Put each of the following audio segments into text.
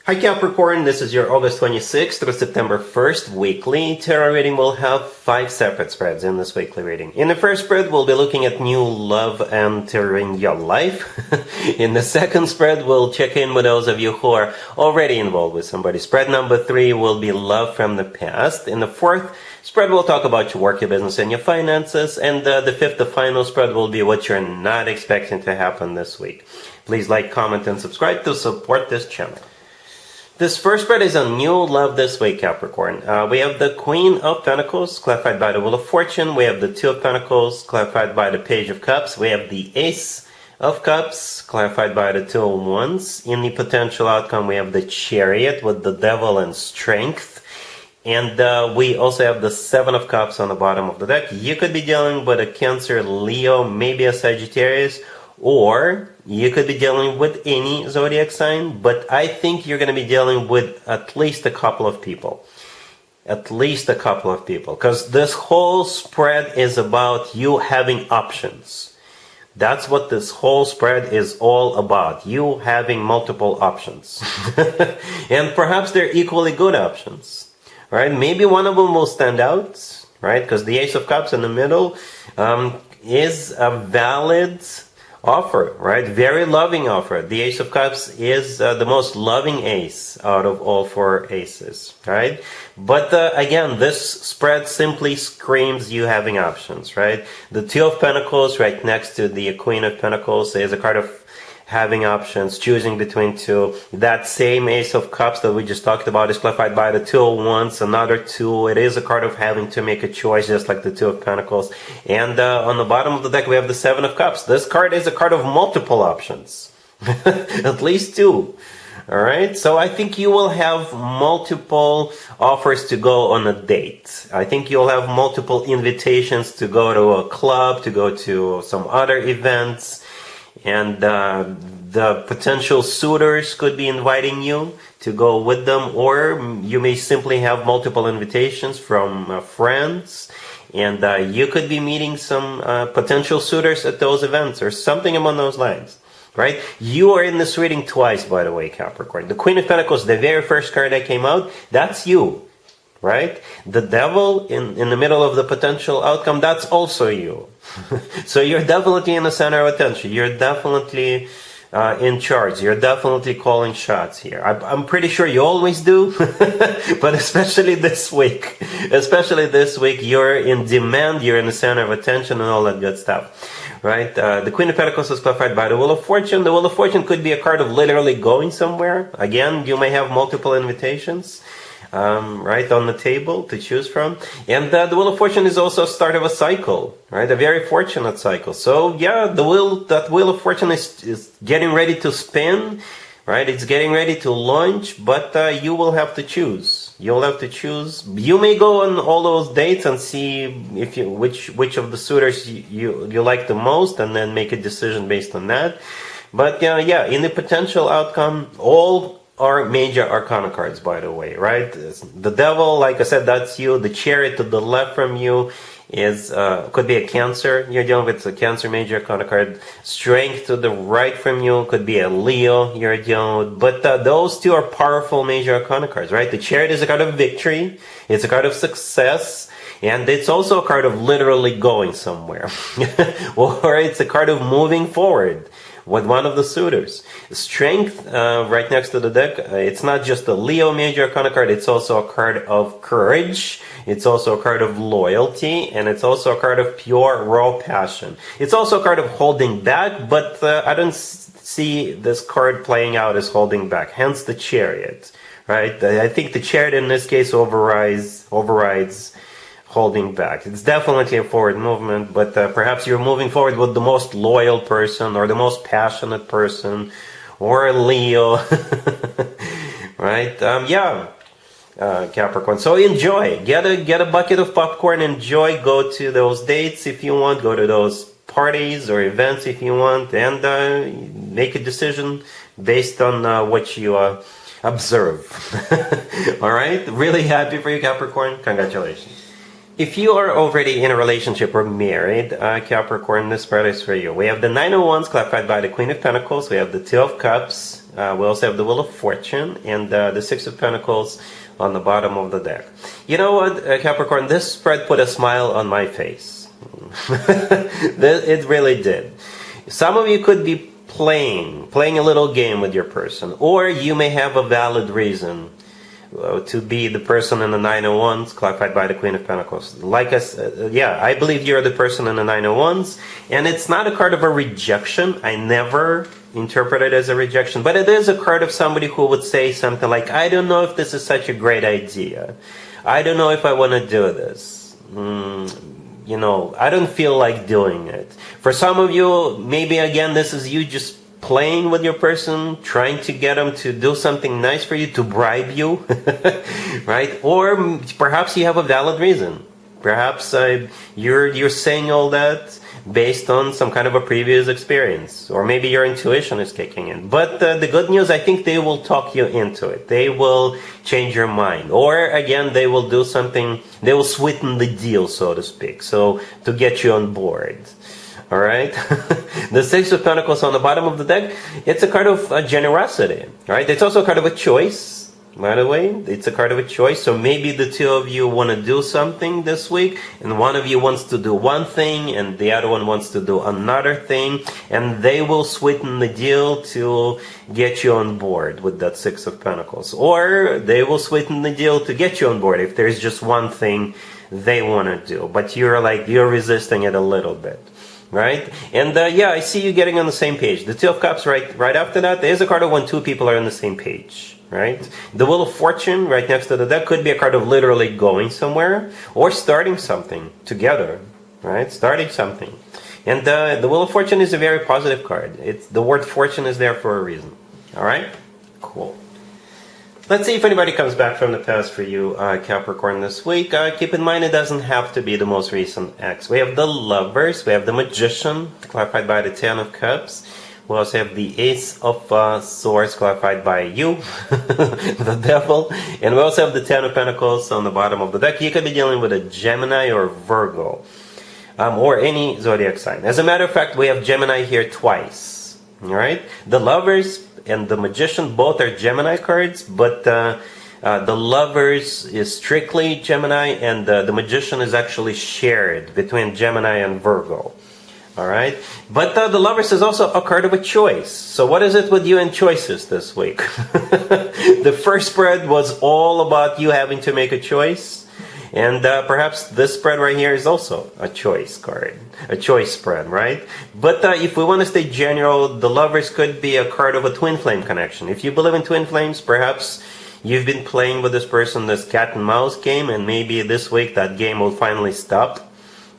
Hi Capricorn, this is your August 26th through September 1st weekly tarot reading. We'll have 5 separate spreads in this weekly reading. In the first spread, we'll be looking at new love entering your life. In the second spread, we'll check in with those of you who are already involved with somebody. Spread number 3 will be love from the past. In the fourth spread, we'll talk about your work, your business, and your finances. And the fifth, the final spread, will be what you're not expecting to happen this week. Please like, comment, and subscribe to support this channel. This first spread is on new love this week, Capricorn. We have the Queen of Pentacles, clarified by the Wheel of Fortune. We have the Two of Pentacles, clarified by the Page of Cups. We have the Ace of Cups, clarified by the Two of Wands. In the potential outcome, we have the Chariot with the Devil and Strength. And we also have the Seven of Cups on the bottom of the deck. You could be dealing with a Cancer, Leo, maybe a Sagittarius, or you could be dealing with any zodiac sign, but I think you're going to be dealing with at least a couple of people. At least a couple of people. Because this whole spread is about you having options. That's what this whole spread is all about. You having multiple options. And perhaps they're equally good options. Right? Maybe one of them will stand out. Right? Because the Ace of Cups in the middle is a valid offer, right? Very loving offer. The Ace of Cups is the most loving ace out of all 4 aces, right? But again, this spread simply screams you having options, right? The Two of Pentacles right next to the Queen of Pentacles is a card of having options, choosing between two. That same Ace of Cups that we just talked about is clarified by the Two of Wands, another 2. It is a card of having to make a choice, just like the Two of Pentacles. And on the bottom of the deck, we have the Seven of Cups. This card is a card of multiple options. At least 2. Alright, so I think you will have multiple offers to go on a date. I think you'll have multiple invitations to go to a club, to go to some other events. And the potential suitors could be inviting you to go with them, or you may simply have multiple invitations from friends, and you could be meeting some potential suitors at those events, or something along those lines. Right? You are in this reading twice, by the way, Capricorn. The Queen of Pentacles, the very first card that came out, that's you. Right? The Devil in the middle of the potential outcome, that's also you. So you're definitely in the center of attention. You're definitely in charge. You're definitely calling shots here. I'm pretty sure you always do, but especially this week. Especially this week, you're in demand, you're in the center of attention and all that good stuff. Right? The Queen of Pentacles is clarified by the Wheel of Fortune. The Wheel of Fortune could be a card of literally going somewhere. Again, you may have multiple invitations. Right on the table to choose from. And the Wheel of Fortune is also a start of a cycle, right? A very fortunate cycle. So yeah, that Wheel of Fortune is getting ready to spin, right? It's getting ready to launch, but you will have to choose. You'll have to choose. You may go on all those dates and see if which of the suitors you like the most, and then make a decision based on that. But yeah, in the potential outcome, all are major arcana cards, by the way, right? The Devil, like I said, that's you. The Chariot to the left from you is could be a Cancer. You're dealing with a Cancer major arcana card. Strength to the right from you could be a Leo you're dealing with. But those 2 are powerful major arcana cards, right? The Chariot is a card of victory. It's a card of success. And it's also a card of literally going somewhere. Or it's a card of moving forward with one of the suitors. Strength, right next to the deck, it's not just a Leo major arcana card, it's also a card of courage, it's also a card of loyalty, and it's also a card of pure, raw passion. It's also a card of holding back, but I don't see this card playing out as holding back, hence the Chariot, right? I think the Chariot in this case overrides holding back. It's definitely a forward movement, but perhaps you're moving forward with the most loyal person, or the most passionate person, or a Leo. Right? Capricorn. So enjoy. Get a bucket of popcorn. Enjoy. Go to those dates if you want. Go to those parties or events if you want, and make a decision based on what you observe. All right? Really happy for you, Capricorn. Congratulations. If you are already in a relationship or married, Capricorn, this spread is for you. We have the Nine of Wands clarified by the Queen of Pentacles. We have the Two of Cups We also have the Wheel of Fortune and the Six of Pentacles on the bottom of the deck. You know what, Capricorn, this spread put a smile on my face. It really did. Some of you could be playing a little game with your person, or you may have a valid reason to be the person in the Nine of Wands, clarified by the Queen of Pentacles. Like I said, I believe you're the person in the Nine of Wands, and it's not a card of a rejection. I never interpret it as a rejection, but it is a card of somebody who would say something like, I don't know if this is such a great idea. I don't know if I want to do this. You know, I don't feel like doing it. For some of you, maybe again, this is you just playing with your person, trying to get them to do something nice for you, to bribe you, right? Or perhaps you have a valid reason. Perhaps you're saying all that based on some kind of a previous experience, or maybe your intuition is kicking in. But the good news, I think they will talk you into it. They will change your mind, or again, they will do something. They will sweeten the deal, so to speak, so to get you on board. All right, the Six of Pentacles on the bottom of the deck, it's a card of generosity, right? It's also a card of a choice, by the way. It's a card of a choice. So maybe the two of you want to do something this week, and one of you wants to do one thing, and the other one wants to do another thing, and they will sweeten the deal to get you on board with that Six of Pentacles. Or they will sweeten the deal to get you on board if there's just one thing they want to do, but you're resisting it a little bit. Right? And I see you getting on the same page. The Two of Cups right after that, there's a card of when two people are on the same page. Right? The Wheel of Fortune right next to the deck could be a card of literally going somewhere or starting something together. Right? Starting something. And the Wheel of Fortune is a very positive card. The word fortune is there for a reason. Alright? Cool. Let's see if anybody comes back from the past for you, Capricorn, this week. Keep in mind, it doesn't have to be the most recent ex. We have the Lovers, we have the Magician, clarified by the Ten of Cups. We also have the Ace of Swords, clarified by you, the Devil. And we also have the Ten of Pentacles on the bottom of the deck. You could be dealing with a Gemini or Virgo, or any Zodiac sign. As a matter of fact, we have Gemini here twice. All right? The Lovers and the Magician both are Gemini cards, but the Lovers is strictly Gemini, and the Magician is actually shared between Gemini and Virgo. Alright? But the Lovers is also a card of a choice. So what is it with you and choices this week? The first spread was all about you having to make a choice. And perhaps this spread right here is also a choice card, a choice spread, right? But if we want to stay general, the Lovers could be a card of a twin flame connection. If you believe in twin flames, perhaps you've been playing with this person this cat and mouse game, and maybe this week that game will finally stop.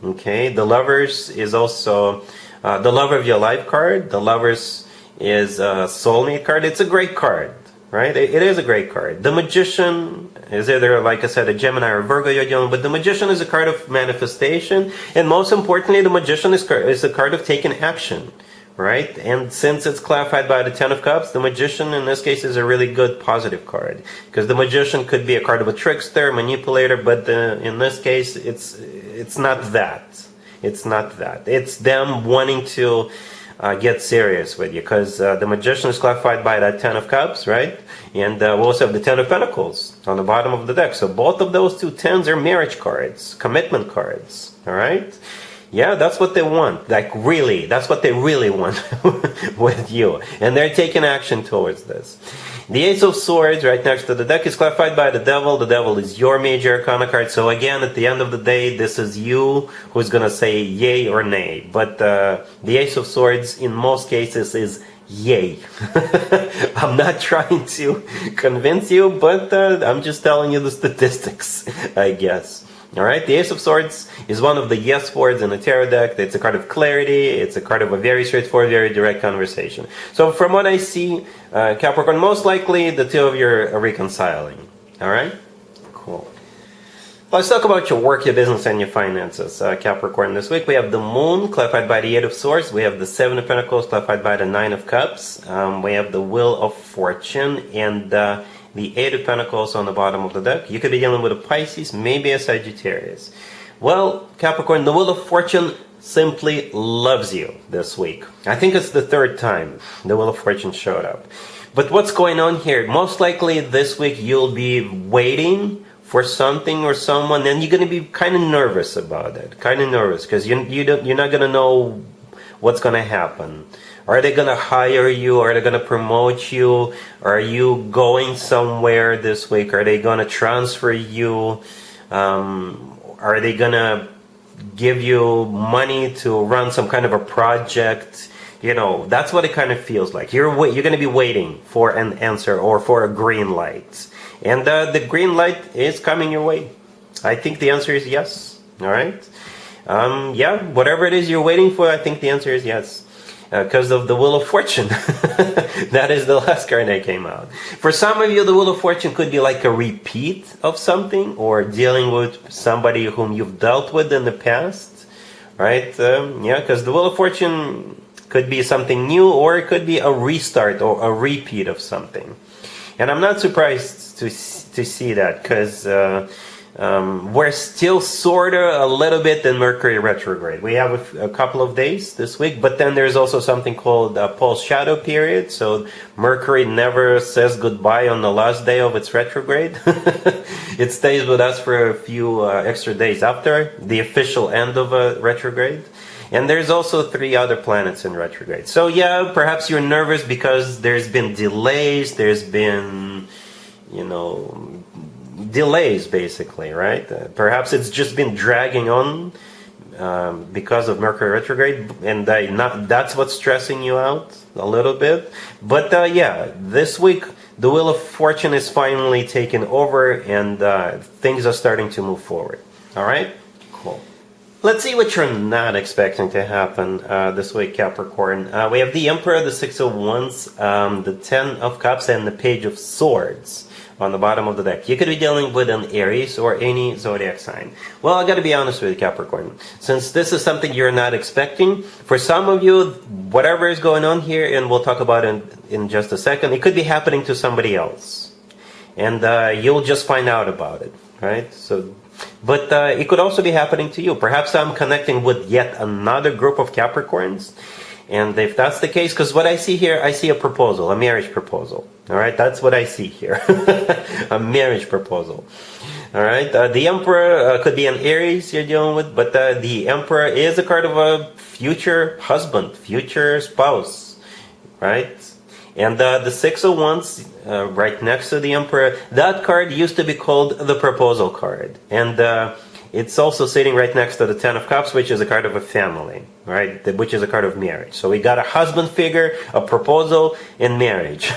Okay, the Lovers is also the Love of Your Life card. The Lovers is a soulmate card. It's a great card. Right? It is a great card. The Magician is either, like I said, a Gemini or Virgo you're dealing with. But the Magician is a card of manifestation. And most importantly, the Magician is a card of taking action. Right? And since it's clarified by the Ten of Cups, the Magician in this case is a really good positive card. Because the Magician could be a card of a trickster, manipulator, but in this case, it's not that. It's not that. It's them wanting to get serious with you, because the Magician is clarified by that Ten of Cups, right? And we also have the Ten of Pentacles on the bottom of the deck. So both of those two tens are marriage cards, commitment cards, all right? Yeah, that's what they want. Like, really, that's what they really want with you. And they're taking action towards this. The Ace of Swords right next to the deck is clarified by the Devil. The Devil is your major arcana card. So again, at the end of the day, this is you who's going to say yay or nay. But the Ace of Swords in most cases is yay. I'm not trying to convince you, but I'm just telling you the statistics, I guess. Alright, the Ace of Swords is one of the yes words in the tarot deck. It's a card of clarity. It's a card of a very straightforward, very direct conversation. So from what I see, Capricorn, most likely the two of you are reconciling. Alright? Cool. Let's talk about your work, your business, and your finances, Capricorn. This week we have the Moon, clarified by the Eight of Swords. We have the Seven of Pentacles, clarified by the Nine of Cups. We have the Wheel of Fortune, and the Eight of Pentacles on the bottom of the deck. You could be dealing with a Pisces, maybe a Sagittarius. Well, Capricorn, the Wheel of Fortune simply loves you this week. I think it's the third time the Wheel of Fortune showed up. But what's going on here? Most likely this week you'll be waiting for something or someone, and you're going to be kind of nervous about it. Kind of nervous because you're not going to know what's going to happen. Are they going to hire you? Are they going to promote you? Are you going somewhere this week? Are they going to transfer you? Are they going to give you money to run some kind of a project? You know, that's what it kind of feels like. You're going to be waiting for an answer or for a green light. And the green light is coming your way. I think the answer is yes. All right? Yeah, whatever it is you're waiting for, I think the answer is yes. Because of the Wheel of Fortune. That is the last card that came out. For some of you, the Wheel of Fortune could be like a repeat of something, or dealing with somebody whom you've dealt with in the past. Right? Yeah, because the Wheel of Fortune could be something new, or it could be a restart or a repeat of something. And I'm not surprised to see that, because we're still sort of a little bit in Mercury retrograde. We have a couple of days this week, but then there's also something called a pulse shadow period. So Mercury never says goodbye on the last day of its retrograde. It stays with us for a few extra days after the official end of a retrograde. And there's also 3 other planets in retrograde. So yeah, perhaps you're nervous because there's been delays, there's been, you know, delays basically, right? Perhaps it's just been dragging on because of Mercury retrograde, and that's what's stressing you out a little bit. But yeah, this week the Wheel of Fortune is finally taken over, and things are starting to move forward. All right? Cool. Let's see what you're not expecting to happen this week, Capricorn. We have the Emperor, the Six of Wands, the Ten of Cups, and the Page of Swords on the bottom of the deck. You could be dealing with an Aries or any zodiac sign. Well, I gotta be honest with you, Capricorn. Since this is something you're not expecting, for some of you, whatever is going on here, and we'll talk about it in just a second, it could be happening to somebody else. And you'll just find out about it, right? But it could also be happening to you. Perhaps I'm connecting with yet another group of Capricorns. And if that's the case, because what I see here, I see a proposal, a marriage proposal. All right, that's what I see here. A marriage proposal. All right, the Emperor could be an Aries you're dealing with, but the Emperor is a card of a future husband, future spouse, right? And the Six of Wands, right next to the Emperor, that card used to be called the proposal card. And it's also sitting right next to the Ten of Cups, which is a card of a family, right? Which is a card of marriage. So we got a husband figure, a proposal, and marriage.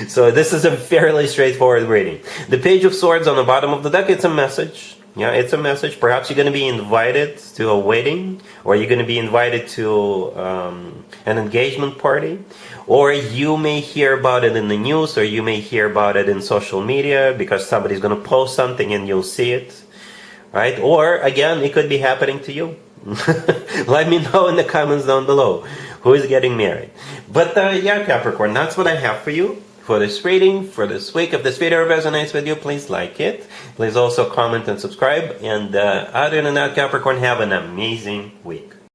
So this is a fairly straightforward reading. The Page of Swords on the bottom of the deck, it's a message. Yeah, it's a message. Perhaps you're going to be invited to a wedding, or you're going to be invited to an engagement party, or you may hear about it in the news, or you may hear about it in social media because somebody's going to post something and you'll see it. Right? Or, again, it could be happening to you. Let me know in the comments down below who is getting married. But yeah, Capricorn, that's what I have for you for this reading, for this week. If this video resonates with you, please like it. Please also comment and subscribe. And other than that, Capricorn, have an amazing week.